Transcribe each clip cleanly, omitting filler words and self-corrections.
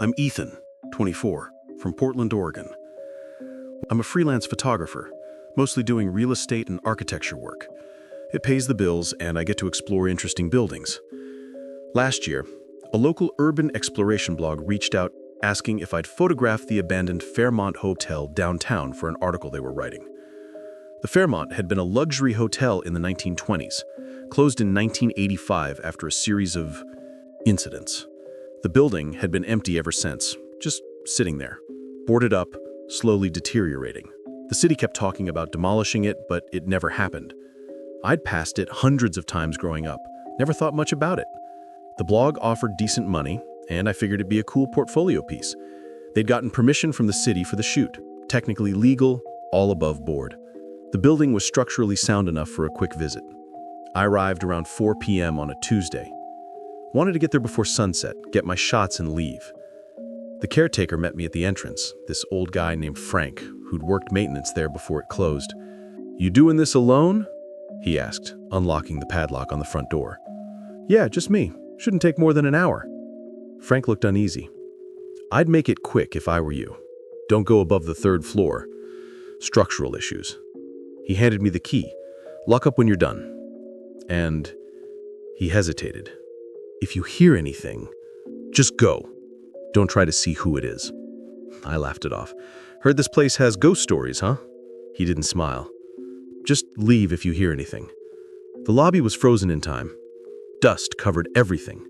I'm Ethan, 24, from Portland, Oregon. I'm a freelance photographer, mostly doing real estate and architecture work. It pays the bills, and I get to explore interesting buildings. Last year, a local urban exploration blog reached out asking if I'd photograph the abandoned Fairmont Hotel downtown for an article they were writing. The Fairmont had been a luxury hotel in the 1920s, closed in 1985 after a series of incidents. The building had been empty ever since, just sitting there, boarded up, slowly deteriorating. The city kept talking about demolishing it, but it never happened. I'd passed it hundreds of times growing up, never thought much about it. The blog offered decent money, and I figured it'd be a cool portfolio piece. They'd gotten permission from the city for the shoot, technically legal, all above board. The building was structurally sound enough for a quick visit. I arrived around 4 p.m. on a Tuesday. Wanted to get there before sunset, get my shots and leave. The caretaker met me at the entrance, this old guy named Frank, who'd worked maintenance there before it closed. "You doing this alone?" he asked, unlocking the padlock on the front door. "Yeah, just me. Shouldn't take more than an hour." Frank looked uneasy. "I'd make it quick if I were you. Don't go above the 3rd floor. Structural issues." He handed me the key. "Lock up when you're done." And he hesitated. "If you hear anything, just go. Don't try to see who it is." I laughed it off. "Heard this place has ghost stories, huh?" He didn't smile. "Just leave if you hear anything." The lobby was frozen in time. Dust covered everything.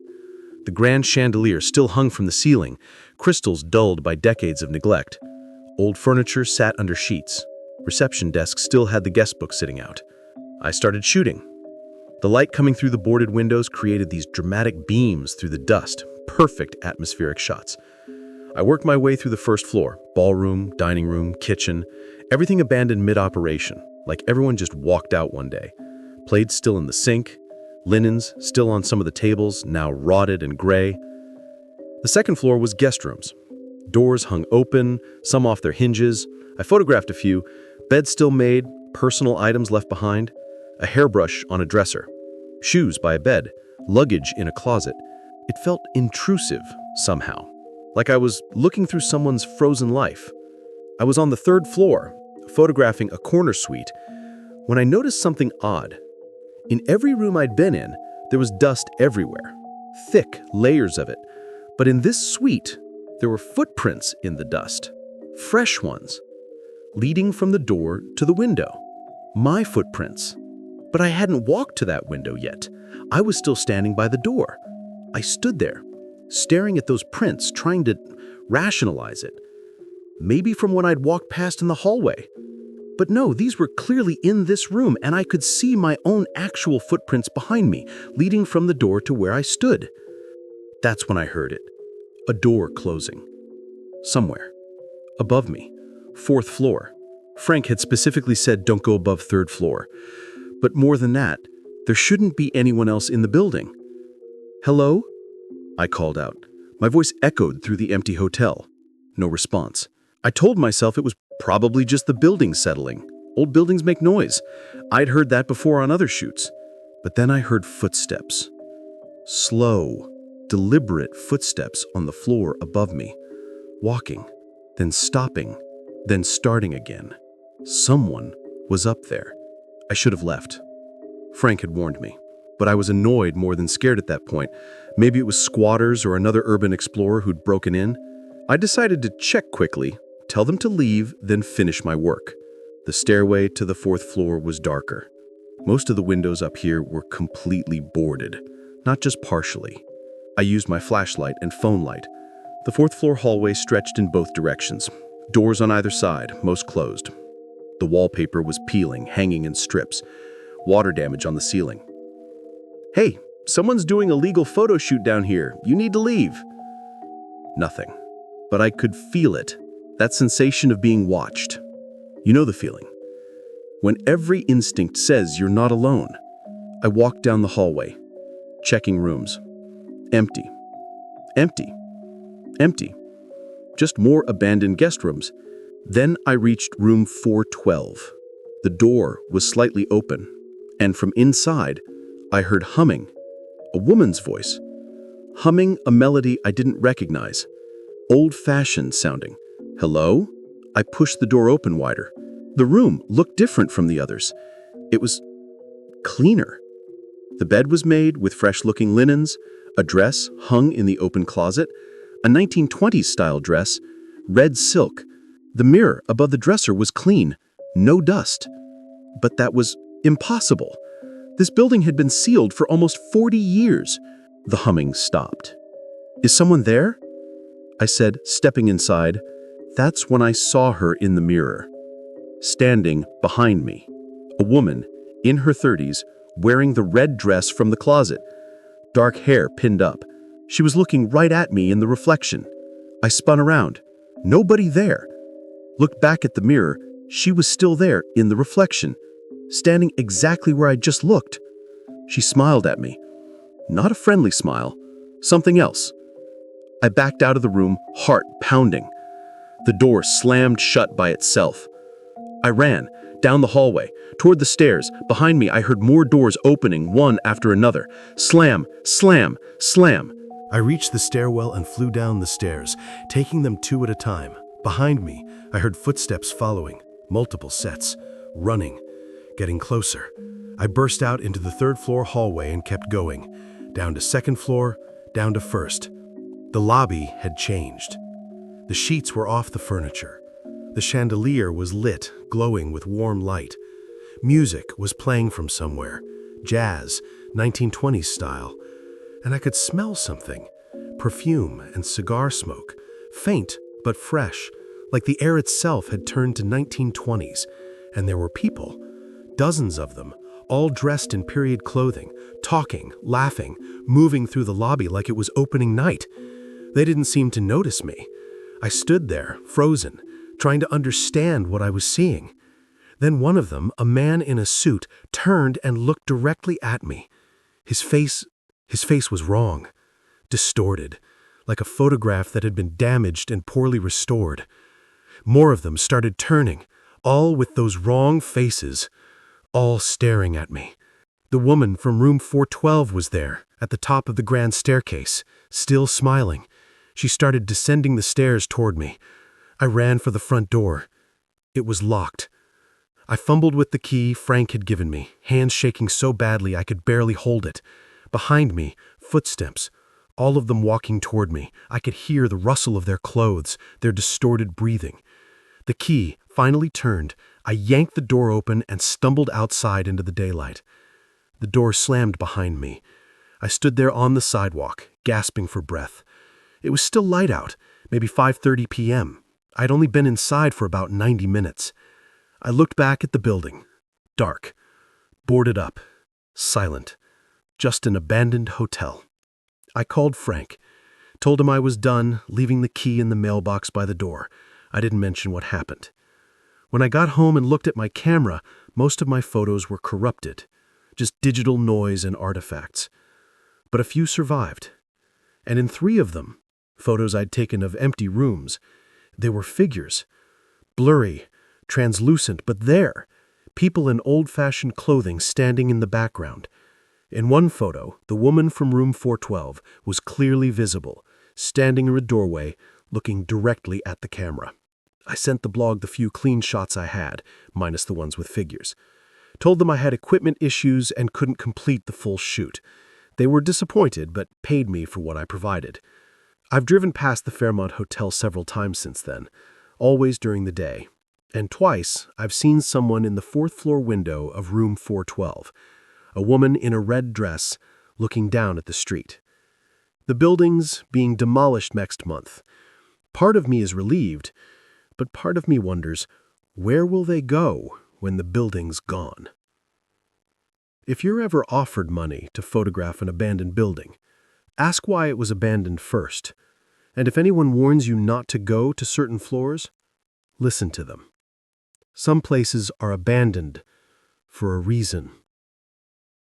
The grand chandelier still hung from the ceiling, crystals dulled by decades of neglect. Old furniture sat under sheets. Reception desk still had the guest book sitting out. I started shooting. The light coming through the boarded windows created these dramatic beams through the dust, perfect atmospheric shots. I worked my way through the 1st floor, ballroom, dining room, kitchen, everything abandoned mid-operation, like everyone just walked out one day. Plates still in the sink, linens still on some of the tables, now rotted and gray. The 2nd floor was guest rooms. Doors hung open, some off their hinges. I photographed a few, beds still made, personal items left behind. A hairbrush on a dresser, shoes by a bed, luggage in a closet. It felt intrusive somehow, like I was looking through someone's frozen life. I was on the 3rd floor, photographing a corner suite, when I noticed something odd. In every room I'd been in, there was dust everywhere, thick layers of it. But in this suite, there were footprints in the dust, fresh ones, leading from the door to the window. My footprints. But I hadn't walked to that window yet. I was still standing by the door. I stood there, staring at those prints, trying to rationalize it. Maybe from when I'd walked past in the hallway. But no, these were clearly in this room, and I could see my own actual footprints behind me, leading from the door to where I stood. That's when I heard it. A door closing. Somewhere. Above me. 4th floor. Frank had specifically said don't go above 3rd floor. But more than that, there shouldn't be anyone else in the building. "Hello?" I called out. My voice echoed through the empty hotel. No response. I told myself it was probably just the building settling. Old buildings make noise. I'd heard that before on other shoots. But then I heard footsteps. Slow, deliberate footsteps on the floor above me. Walking, then stopping, then starting again. Someone was up there. I should have left. Frank had warned me, but I was annoyed more than scared at that point. Maybe it was squatters or another urban explorer who'd broken in. I decided to check quickly, tell them to leave, then finish my work. The stairway to the 4th floor was darker. Most of the windows up here were completely boarded, not just partially. I used my flashlight and phone light. The 4th floor hallway stretched in both directions. Doors on either side, most closed. The wallpaper was peeling, hanging in strips. Water damage on the ceiling. "Hey, someone's doing a legal photo shoot down here. You need to leave." Nothing. But I could feel it. That sensation of being watched. You know the feeling. When every instinct says you're not alone. I walked down the hallway, checking rooms. Empty. Empty. Empty. Just more abandoned guest rooms. Then I reached room 412. The door was slightly open, and from inside, I heard humming, a woman's voice, humming a melody I didn't recognize. old-fashioned sounding. Hello? I pushed the door open wider. The room looked different from the others. It was cleaner. The bed was made with fresh-looking linens, a dress hung in the open closet, a 1920s-style dress, red silk. The mirror above the dresser was clean, no dust. But that was impossible. This building had been sealed for almost 40 years. The humming stopped. "Is someone there?" I said, stepping inside. That's when I saw her in the mirror. Standing behind me, a woman in her 30s, wearing the red dress from the closet, dark hair pinned up. She was looking right at me in the reflection. I spun around. Nobody there. Looked back at the mirror. She was still there in the reflection, standing exactly where I just looked. She smiled at me. Not a friendly smile, something else. I backed out of the room, heart pounding. The door slammed shut by itself. I ran down the hallway, toward the stairs. Behind me, I heard more doors opening, one after another. Slam, slam, slam. I reached the stairwell and flew down the stairs, taking them two at a time. Behind me, I heard footsteps following, multiple sets, running, getting closer. I burst out into the third-floor hallway and kept going, down to second floor, down to first. The lobby had changed. The sheets were off the furniture. The chandelier was lit, glowing with warm light. Music was playing from somewhere, jazz, 1920s style, and I could smell something, perfume and cigar smoke, faint but fresh, like the air itself had turned to 1920s, and there were people, dozens of them, all dressed in period clothing, talking, laughing, moving through the lobby like it was opening night. They didn't seem to notice me. I stood there, frozen, trying to understand what I was seeing. Then one of them, a man in a suit, turned and looked directly at me. His face was wrong, distorted, like a photograph that had been damaged and poorly restored. More of them started turning, all with those wrong faces, all staring at me. The woman from room 412 was there, at the top of the grand staircase, still smiling. She started descending the stairs toward me. I ran for the front door. It was locked. I fumbled with the key Frank had given me, hands shaking so badly I could barely hold it. Behind me, footsteps, all of them walking toward me. I could hear the rustle of their clothes, their distorted breathing. The key finally turned. I yanked the door open and stumbled outside into the daylight. The door slammed behind me. I stood there on the sidewalk, gasping for breath. It was still light out, maybe 5:30 p.m. I'd only been inside for about 90 minutes. I looked back at the building. Dark, boarded up, silent, just an abandoned hotel. I called Frank, told him I was done, leaving the key in the mailbox by the door. I didn't mention what happened. When I got home and looked at my camera, most of my photos were corrupted, just digital noise and artifacts. But a few survived. And in 3 of them, photos I'd taken of empty rooms, they were figures, blurry, translucent, but there, people in old-fashioned clothing standing in the background. In one photo, the woman from room 412 was clearly visible, standing in a doorway, looking directly at the camera. I sent the blog the few clean shots I had, minus the ones with figures. Told them I had equipment issues and couldn't complete the full shoot. They were disappointed, but paid me for what I provided. I've driven past the Fairmont Hotel several times since then, always during the day. And twice, I've seen someone in the 4th-floor window of room 412, a woman in a red dress looking down at the street. The building's being demolished next month. Part of me is relieved, but part of me wonders, where will they go when the building's gone? If you're ever offered money to photograph an abandoned building, ask why it was abandoned first. And if anyone warns you not to go to certain floors, listen to them. Some places are abandoned for a reason.